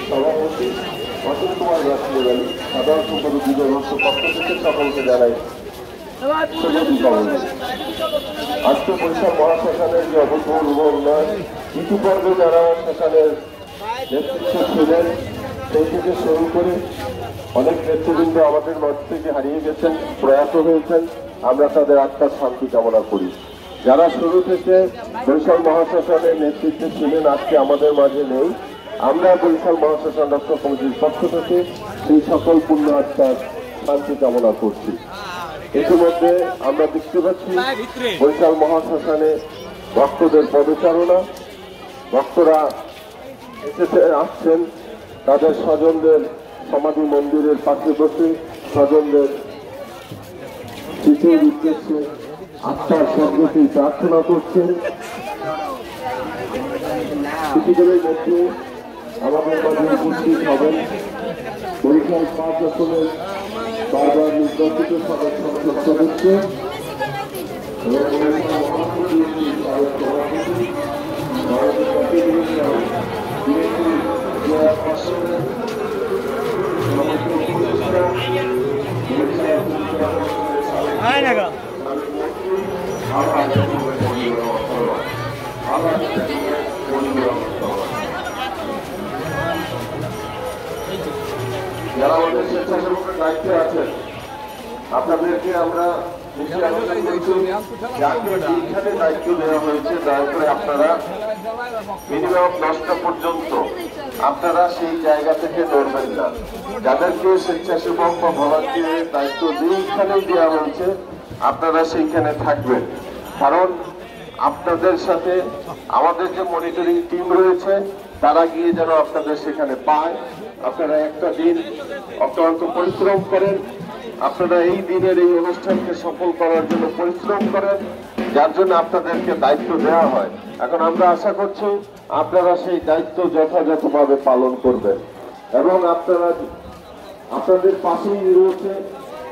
সভাপতি অতুল কুমার রাষ্ট্রীয় সাধারণ সম্পাদক বিজয় ঘোষের পক্ষ থেকে সকলকে জানাই আজকে বরিশাল মহাশ্মশানের যে অভূতপূর্ব উন্নয়ন ইতিপূর্বে যারা শ্মশানের নেতৃত্ব ছিলেন সেই থেকে শুরু করে অনেক নেতৃবৃন্দ আমাদের মধ্যে থেকে হারিয়ে গেছেন, প্রয়াত হয়েছেন। আমরা তাদের আত্মার শান্তি কামনা করি। যারা শুরু থেকে বরিশাল মহাশ্মশানের নেতৃত্বে ছিলেন আজকে আমাদের মাঝে নেই, আমরা বরিশাল মহাশ্মশান রক্ষা কমিটির পক্ষ থেকে সেই সকল পুণ্য আত্মার শান্তি কামনা করছি। ইতিমধ্যে আমরা দেখতে পাচ্ছি বরিশাল মহাশ্মশানে ভক্তদের পদচারণা, ভক্তরা আসছেন তাদের স্বজনদের সমাধি মন্দিরের পাশে বসে স্বজনদের স্মৃতির উদ্দেশ্যে আত্মার স্বর্গকে প্রার্থনা করছেন। কিছুদিনের মধ্যে আমাদের মাঝে উপস্থিত হবেন বরিশাল 5 আসনের বারবার নির্বাচিত সংসদ সদস্য যারা আমাদের স্বেচ্ছাসেবকের দায়িত্বে আছেন আপনাদেরকে আমরা যেখানে দায়িত্ব দেওয়া হয়েছে দয়া করে আপনারা মিনিমাম 10টা পর্যন্ত আপনারা সেই জায়গা থেকে নড়বেন না। যাদেরকে স্বেচ্ছাসেবক বা ভলান্টিয়ারের দায়িত্ব যেইখানে দেওয়া হয়েছে আপনারা সেইখানে থাকবেন, কারণ আপনাদের সাথে আমাদের যে মনিটরিং টিম রয়েছে তারা গিয়ে যেন আপনাদের সেখানে পায়। আপনারা একটা দিন অক্লান্ত পরিশ্রম করেন, আপনারা এই দিনের এই অনুষ্ঠানকে সফল করার জন্য পরিশ্রম করেন, যার জন্য আপনাদেরকে দায়িত্ব দেওয়া হয়। এখন আমরা আশা করছি আপনারা সেই দায়িত্ব যথাযথভাবে পালন করবেন এবং আপনারা আপনাদের পাশেই রয়েছে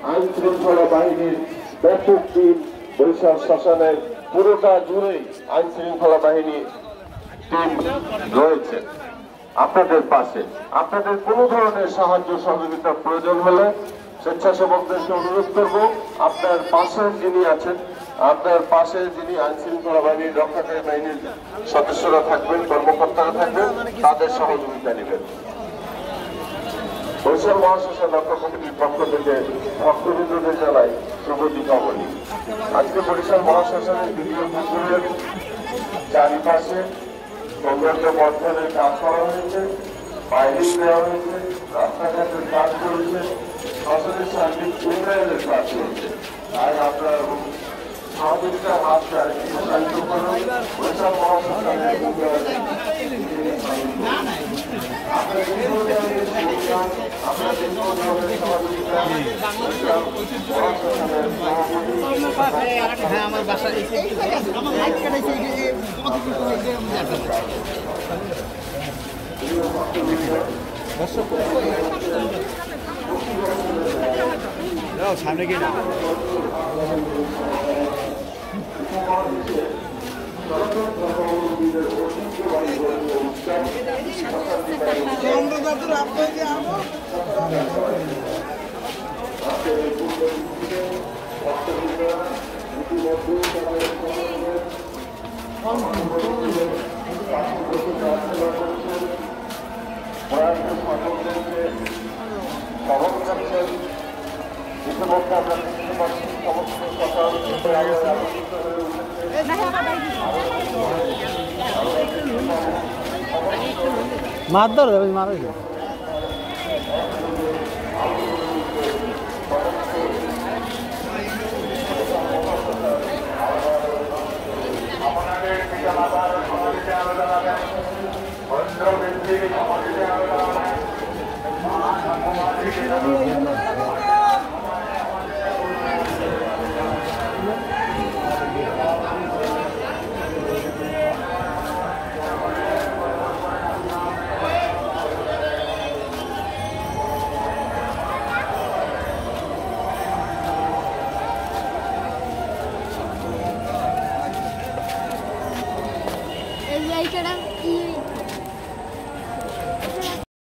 আইন শৃঙ্খলা বাহিনীর ব্যাপক টিম। বরিশাল শ্মশানের পুরোটা জুড়েই আইন শৃঙ্খলা বাহিনী টিম রয়েছে আপনাদের পাশে। আপনাদের কোনো ধরনের সাহায্য সহযোগিতার প্রয়োজন হলে স্বেচ্ছাসেবকদেরকে অনুরোধ করব, আপনার পাশে যিনি আছেন, আপনার পাশে যিনি আইন শৃঙ্খলা বাহিনীর রক্ষাকারী বাহিনীর সদস্যরা থাকবেন, কর্মকর্তারা থাকবেন, তাদের সহযোগিতা নেবেন। বরিশাল মহাশ্মশান রক্ষা কমিটির পক্ষ থেকে ভক্তবৃন্দদের জানাই শুভ দীপাবলি। আজকে বরিশাল মহাশ্মশানের দ্বিতীয় পুকুরের চারিপাশে সৌন্দর্য বর্ধনের কাজ করা হয়েছে, বাইরে দেওয়া হয়েছে, রাস্তাঘাটের কাজ করেছে, শ্মশানের সার্বিক উন্নয়নের কাজ করেছে। তাই আপনার সহযোগিতার হাত উৎসাহিত করুন বরিশাল মহাশ্মশানের উন্নয়নে। আমার বাসা সামনে গিয়ে না মার ধর মার আপনাদের ধন্যবাদ।